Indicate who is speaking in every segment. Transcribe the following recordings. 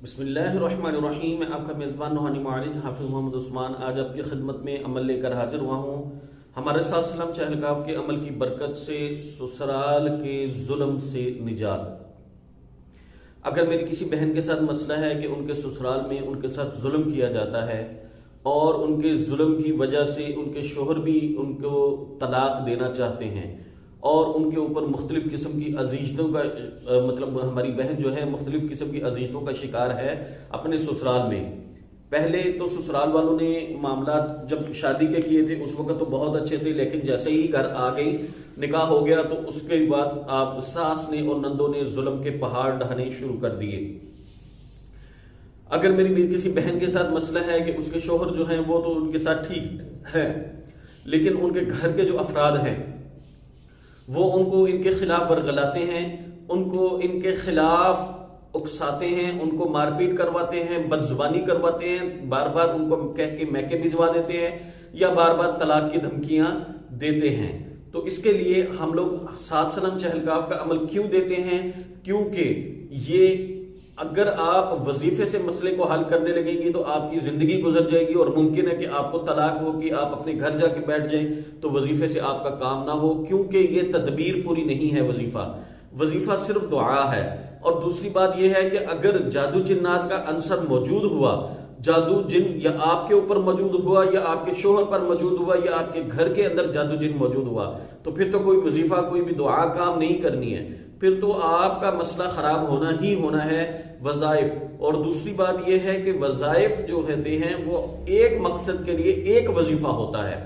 Speaker 1: بسم اللہ الرحمن الرحیم. میں آپ کا میزبان روحانی معالج حافظ محمد عثمان آج آپ کی خدمت میں عمل لے کر حاضر ہوا ہوں. ہمارے ساتھ سلام چہلکاف کے عمل کی برکت سے سسرال کے ظلم سے نجات. اگر میری کسی بہن کے ساتھ مسئلہ ہے کہ ان کے سسرال میں ان کے ساتھ ظلم کیا جاتا ہے اور ان کے ظلم کی وجہ سے ان کے شوہر بھی ان کو طلاق دینا چاہتے ہیں اور ان کے اوپر مختلف قسم کی اذیتوں کا ہماری بہن جو ہے مختلف قسم کی اذیتوں کا شکار ہے اپنے سسرال میں. پہلے تو سسرال والوں نے معاملات جب شادی کے کیے تھے اس وقت تو بہت اچھے تھے، لیکن جیسے ہی گھر آ گئی نکاح ہو گیا تو اس کے بعد آپ ساس نے اور نندوں نے ظلم کے پہاڑ ڈھانے شروع کر دیے. اگر میری کسی بہن کے ساتھ مسئلہ ہے کہ اس کے شوہر جو ہیں وہ تو ان کے ساتھ ٹھیک ہے، لیکن ان کے گھر کے جو افراد ہیں وہ ان کو ان کے خلاف ورگلاتے ہیں، ان کو ان کے خلاف اکساتے ہیں، ان کو مار پیٹ کرواتے ہیں، بد زبانی کرواتے ہیں، بار بار ان کو کہہ کے میکے بھجوا دیتے ہیں یا بار بار طلاق کی دھمکیاں دیتے ہیں. تو اس کے لیے ہم لوگ سات سلام چہلکاف کا عمل کیوں دیتے ہیں؟ کیونکہ یہ اگر آپ وظیفے سے مسئلے کو حل کرنے لگیں گی تو آپ کی زندگی گزر جائے گی اور ممکن ہے کہ آپ کو طلاق ہو کہ آپ اپنے گھر جا کے بیٹھ جائیں تو وظیفے سے آپ کا کام نہ ہو، کیونکہ یہ تدبیر پوری نہیں ہے. وظیفہ صرف دعا ہے. اور دوسری بات یہ ہے کہ اگر جادو جنات کا عنصر موجود ہوا، جادو جن یا آپ کے اوپر موجود ہوا یا آپ کے شوہر پر موجود ہوا یا آپ کے گھر کے اندر جادو جن موجود ہوا تو پھر تو کوئی وظیفہ کوئی بھی دعا کام نہیں کرنی ہے، پھر تو آپ کا مسئلہ خراب ہونا ہی ہونا ہے. وظائف، اور دوسری بات یہ ہے کہ وظائف جو ہوتے ہیں وہ ایک مقصد کے لیے ایک وظیفہ ہوتا ہے.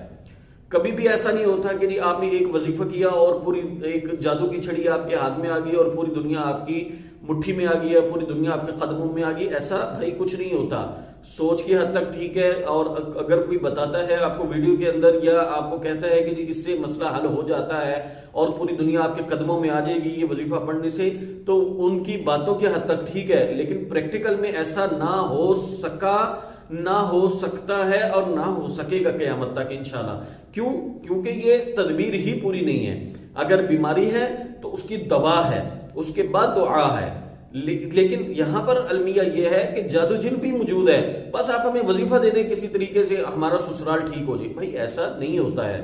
Speaker 1: کبھی بھی ایسا نہیں ہوتا کہ جی آپ نے ایک وظیفہ کیا اور پوری ایک جادو کی چھڑی آپ کے ہاتھ میں آ گئی اور پوری دنیا آپ کی مٹھی میں آ گئی ہے، پوری دنیا آپ کے قدموں میں آ گئی. ایسا بھائی کچھ نہیں ہوتا. سوچ کی حد تک ٹھیک ہے، اور اگر کوئی بتاتا ہے آپ کو ویڈیو کے اندر یا آپ کو کہتا ہے کہ جی اس سے مسئلہ حل ہو جاتا ہے اور پوری دنیا آپ کے قدموں میں آ جائے گی یہ وظیفہ پڑھنے سے، تو ان کی باتوں کی حد تک ٹھیک ہے، لیکن پریکٹیکل میں ایسا نہ ہو سکا، نہ ہو سکتا ہے اور نہ ہو سکے گا قیامت تک انشاءاللہ. کیوں؟ کیونکہ یہ تدبیر ہی پوری نہیں ہے. اگر بیماری ہے تو اس کی دوا ہے، اس کے بعد دعا ہے. لیکن یہاں پر المیہ یہ ہے کہ جادو جن بھی موجود ہے، بس آپ ہمیں وظیفہ دے دیں کسی طریقے سے ہمارا سسرال ٹھیک ہو جائے. بھائی ایسا نہیں ہوتا ہے.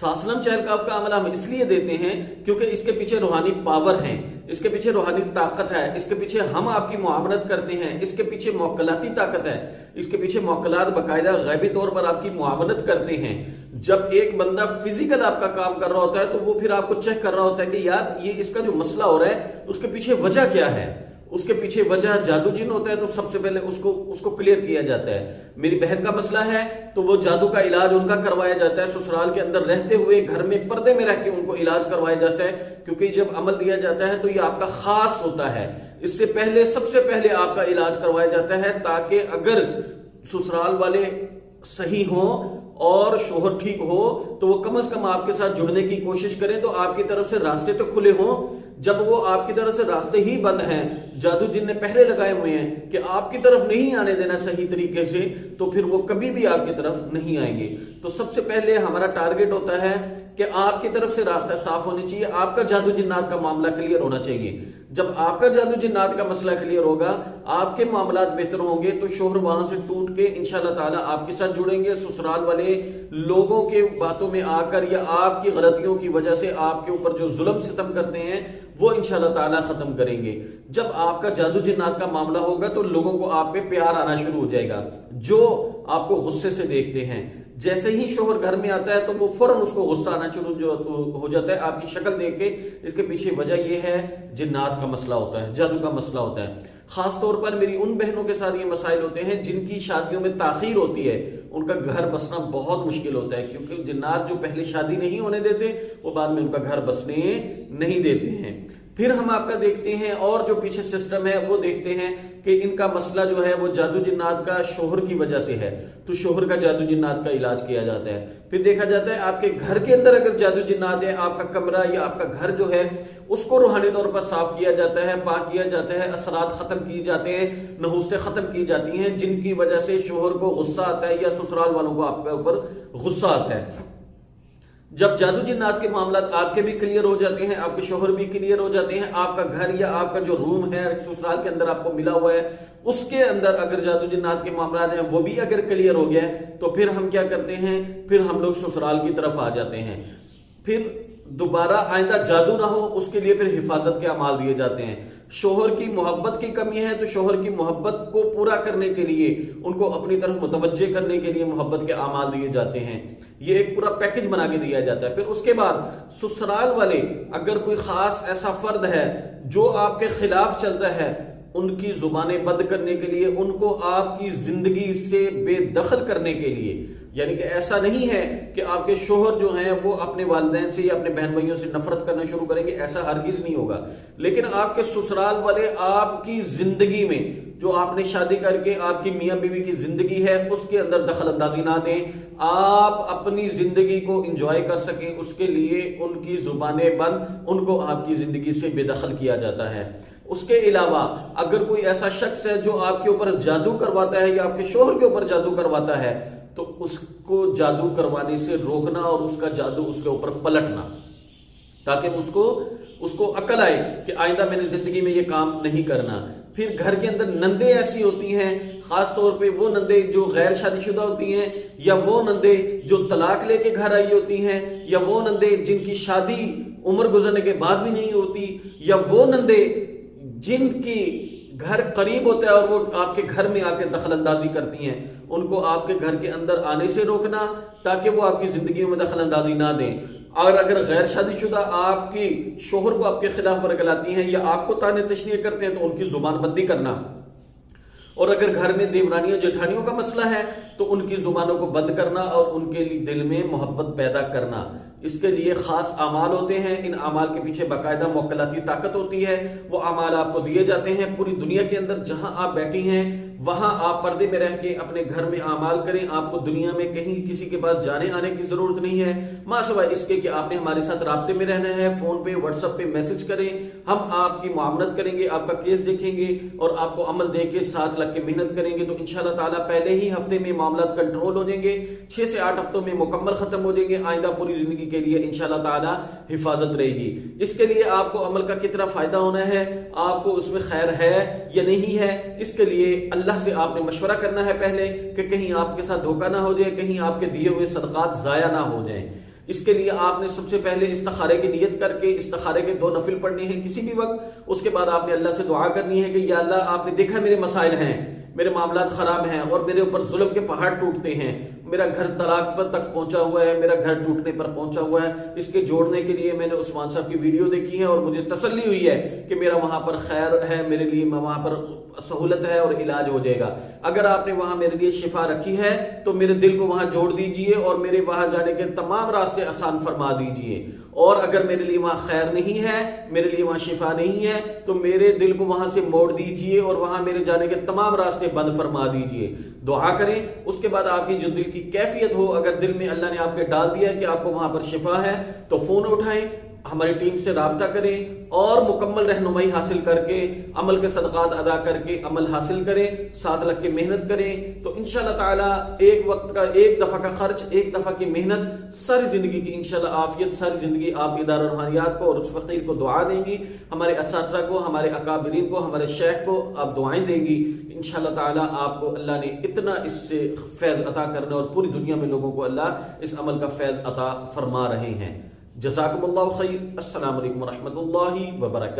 Speaker 1: ساسلم چہلکاف کا عمل ہم اس لیے دیتے ہیں کیونکہ اس کے پیچھے روحانی پاور ہے، اس کے پیچھے روحانی طاقت ہے، اس کے پیچھے ہم آپ کی معاونت کرتے ہیں، اس کے پیچھے موکلاتی طاقت ہے، اس کے پیچھے موکلات باقاعدہ غیبی طور پر آپ کی معاونت کرتے ہیں. جب ایک بندہ فزیکل آپ کا کام کر رہا ہوتا ہے تو وہ پھر آپ کو چیک کر رہا ہوتا ہے کہ یار یہ اس کا جو مسئلہ ہو رہا ہے اس کے پیچھے وجہ کیا ہے. اس کے پیچھے وجہ جادو جن ہوتا ہے تو سب سے پہلے اس کو کلیئر کیا جاتا ہے. میری بہن کا مسئلہ ہے تو وہ جادو کا علاج ان کا کروایا جاتا ہے، سسرال کے اندر رہتے ہوئے گھر میں پردے میں رہ کے ان کو علاج کروایا جاتا ہے، کیونکہ جب عمل دیا جاتا ہے تو یہ آپ کا خاص ہوتا ہے. اس سے پہلے سب سے پہلے آپ کا علاج کروایا جاتا ہے تاکہ اگر سسرال والے صحیح ہوں اور شوہر ٹھیک ہو تو وہ کم از کم آپ کے ساتھ جڑنے کی کوشش کریں تو آپ کی طرف سے راستے تو کھلے ہوں. جب وہ آپ کی طرف سے راستے ہی بند ہیں، جادو جن نے پہرے لگائے ہوئے ہیں کہ آپ کی طرف نہیں آنے دینا صحیح طریقے سے، تو پھر وہ کبھی بھی آپ کی طرف نہیں آئیں گے. تو سب سے پہلے ہمارا ٹارگٹ ہوتا ہے کہ آپ کی طرف سے راستہ صاف ہونے چاہیے، آپ کا جادو جنات کا معاملہ کلیئر ہونا چاہیے. جب آپ کا جادو جنات کا مسئلہ کلیئر ہوگا، آپ کے معاملات بہتر ہوں گے، تو شوہر وہاں سے ٹوٹ کے انشاءاللہ تعالی آپ کے ساتھ جڑیں گے. سسرال والے لوگوں کے باتوں میں آ کر یا آپ کی غلطیوں کی وجہ سے آپ کے اوپر جو ظلم ستم کرتے ہیں وہ انشاءاللہ تعالی ختم کریں گے. جب آپ کا جادو جنات کا معاملہ ہوگا تو لوگوں کو آپ پہ پیار آنا شروع ہو جائے گا، جو آپ کو غصے سے دیکھتے ہیں. جیسے ہی شوہر گھر میں آتا ہے تو وہ فوراً اس کو غصہ آنا شروع ہو جاتا ہے آپ کی شکل دیکھ کے. اس کے پیچھے وجہ یہ ہے جنات کا مسئلہ ہوتا ہے، جادو کا مسئلہ ہوتا ہے. خاص طور پر میری ان بہنوں کے ساتھ یہ مسائل ہوتے ہیں جن کی شادیوں میں تاخیر ہوتی ہے، ان کا گھر بسنا بہت مشکل ہوتا ہے، کیونکہ جنات جو پہلے شادی نہیں ہونے دیتے وہ بعد میں ان کا گھر بسنے نہیں دیتے ہیں. پھر ہم آپ کا دیکھتے ہیں اور جو پیچھے سسٹم ہے وہ دیکھتے ہیں کہ ان کا مسئلہ جو ہے وہ جادو جنات کا شوہر کی وجہ سے ہے، تو شوہر کا جادو جنات کا علاج کیا جاتا ہے. پھر دیکھا جاتا ہے آپ کے گھر کے اندر اگر جادو جنات ہے، آپ کا کمرہ یا آپ کا گھر جو ہے اس کو روحانی طور پر صاف کیا جاتا ہے، پاک کیا جاتا ہے، اثرات ختم کیے جاتے ہیں، نحوستیں ختم کی جاتی ہیں جن کی وجہ سے شوہر کو غصہ آتا ہے یا سسرال والوں کو آپ کے اوپر غصہ آتا ہے. جب جادو جنات کے معاملات آپ کے بھی کلیئر ہو جاتے ہیں، آپ کے شوہر بھی کلیئر ہو جاتے ہیں، آپ کا گھر یا آپ کا جو روم ہے سسرال کے اندر آپ کو ملا ہوا ہے اس کے اندر اگر جادو جنات کے معاملات ہیں وہ بھی اگر کلیئر ہو گیا ہے، تو پھر ہم کیا کرتے ہیں، پھر ہم لوگ سسرال کی طرف آ جاتے ہیں۔ پھر دوبارہ آئندہ جادو نہ ہو اس کے لیے پھر حفاظت کے اعمال دیے جاتے ہیں۔ شوہر کی محبت کی کمی ہے تو شوہر کی محبت کو پورا کرنے کے لیے، ان کو اپنی طرف متوجہ کرنے کے لیے محبت کے اعمال دیے جاتے ہیں۔ یہ ایک پورا پیکج بنا کے دیا جاتا ہے۔ پھر اس کے بعد سسرال والے اگر کوئی خاص ایسا فرد ہے جو آپ کے خلاف چلتا ہے، ان کی زبانیں بند کرنے کے لیے، ان کو آپ کی زندگی سے بے دخل کرنے کے لیے، یعنی کہ ایسا نہیں ہے کہ آپ کے شوہر جو ہیں وہ اپنے والدین سے یا اپنے بہن بھائیوں سے نفرت کرنا شروع کریں گے، ایسا ہرگز نہیں ہوگا، لیکن آپ کے سسرال والے آپ کی زندگی میں جو آپ نے شادی کر کے آپ کی میاں بیوی کی زندگی ہے اس کے اندر دخل اندازی نہ دیں، آپ اپنی زندگی کو انجوائے کر سکیں، اس کے لیے ان کی زبانیں بند، ان کو آپ کی زندگی سے بے دخل کیا جاتا ہے۔ اس کے علاوہ اگر کوئی ایسا شخص ہے جو آپ کے اوپر جادو کرواتا ہے یا آپ کے شوہر کے اوپر جادو کرواتا ہے، تو اس کو جادو کروانے سے روکنا اور اس کا جادو اس کے اوپر پلٹنا، تاکہ اس کو عقل آئے کہ آئندہ میں نے زندگی میں یہ کام نہیں کرنا۔ پھر گھر کے اندر نندیں ایسی ہوتی ہیں، خاص طور پہ وہ نندیں جو غیر شادی شدہ ہوتی ہیں، یا وہ نندیں جو طلاق لے کے گھر آئی ہوتی ہیں، یا وہ نندیں جن کی شادی عمر گزرنے کے بعد بھی نہیں ہوتی، یا وہ نندیں جن کی گھر قریب ہوتا ہے اور وہ آپ کے گھر میں آ کے دخل اندازی کرتی ہیں، ان کو آپ کے گھر کے اندر آنے سے روکنا تاکہ وہ آپ کی زندگی میں دخل اندازی نہ دیں۔ اور اگر غیر شادی شدہ آپ کی شوہر کو آپ کے خلاف ورگلاتی ہیں یا آپ کو طعنے تشنیع کرتے ہیں تو ان کی زبان بندی کرنا، اور اگر گھر میں دیورانیوں جٹھانیوں کا مسئلہ ہے تو ان کی زبانوں کو بند کرنا اور ان کے دل میں محبت پیدا کرنا۔ اس کے لیے خاص اعمال ہوتے ہیں، ان اعمال کے پیچھے باقاعدہ موکلاتی طاقت ہوتی ہے، وہ اعمال آپ کو دیے جاتے ہیں پوری دنیا کے اندر۔ جہاں آپ بیٹھی ہیں وہاں آپ پردے میں رہ کے اپنے گھر میں اعمال کریں، آپ کو دنیا میں کہیں کسی کے پاس جانے آنے کی ضرورت نہیں ہے، ماں سوائے اس کے کہ آپ نے ہمارے ساتھ رابطے میں رہنا ہے، فون پہ واٹس ایپ پہ میسج کریں، ہم آپ کی معاونت کریں گے، آپ کا کیس دیکھیں گے اور آپ کو عمل دے کے ساتھ لگ کے محنت کریں گے، تو انشاءاللہ تعالیٰ پہلے ہی ہفتے میں معاملات کنٹرول ہو جائیں گے، 6 سے 8 ہفتوں میں مکمل ختم ہو جائیں گے، آئندہ پوری زندگی کے لیے انشاءاللہ تعالیٰ حفاظت رہے گی۔ اس کے لیے آپ کو عمل کا کتنا فائدہ ہونا ہے، آپ کو اس میں خیر ہے یا نہیں ہے، اس کے لیے اللہ سے آپ نے مشورہ کرنا ہے پہلے کہ کہیں آپ کے ساتھ دھوکہ نہ ہو جائے، کہیں آپ کے دیے ہوئے صدقات ضائع نہ ہو جائیں۔ اس کے لیے آپ نے سب سے پہلے استخارے کی نیت کر کے استخارے کے 2 نفل پڑھنے ہیں کسی بھی وقت، اس کے بعد آپ نے اللہ سے دعا کرنی ہے کہ یا اللہ آپ نے دیکھا میرے مسائل ہیں، میرے معاملات خراب ہیں اور میرے اوپر ظلم کے پہاڑ ٹوٹتے ہیں، میرا گھر طلاق پر تک پہنچا ہوا ہے، میرا گھر ٹوٹنے پر پہنچا ہوا ہے، اس کے جوڑنے کے لیے میں نے عثمان صاحب کی ویڈیو دیکھی ہے اور مجھے تسلی ہوئی ہے کہ میرا وہاں پر خیر ہے، میرے لیے وہاں پر سہولت ہے اور علاج ہو جائے گا۔ اگر آپ نے وہاں میرے لیے شفا رکھی ہے تو میرے دل کو وہاں جوڑ دیجئے اور میرے وہاں جانے کے تمام راستے آسان فرما دیجئے، اور اگر میرے لیے وہاں خیر نہیں ہے، میرے لیے وہاں شفا نہیں ہے، تو میرے دل کو وہاں سے موڑ دیجئے اور وہاں میرے جانے کے تمام راستے بند فرما دیجئے۔ دعا کریں، اس کے بعد آپ کی جو دل کی کیفیت ہو، اگر دل میں اللہ نے آپ کے ڈال دیا ہے کہ آپ کو وہاں پر شفا ہے تو فون اٹھائیں، ہماری ٹیم سے رابطہ کریں اور مکمل رہنمائی حاصل کر کے عمل کے صدقات ادا کر کے عمل حاصل کریں، ساتھ لگ کے محنت کریں، تو انشاءاللہ تعالیٰ ایک وقت کا، ایک دفعہ کا خرچ، ایک دفعہ کی محنت، ساری زندگی کی انشاءاللہ عافیت، ساری زندگی آپ ادارہ روحانیات کو اور اس فقیر کو دعا دیں گی، ہمارے اساتذہ کو، ہمارے اکابرین کو، ہمارے شیخ کو آپ دعائیں دیں گی، انشاءاللہ تعالیٰ آپ کو اللہ نے اتنا اس سے فیض عطا کرنا اور پوری دنیا میں لوگوں کو اللہ اس عمل کا فیض عطا فرما رہے ہیں۔ جزاکم اللہ خیر۔ السلام علیکم ورحمۃ اللہ وبرکاتہ۔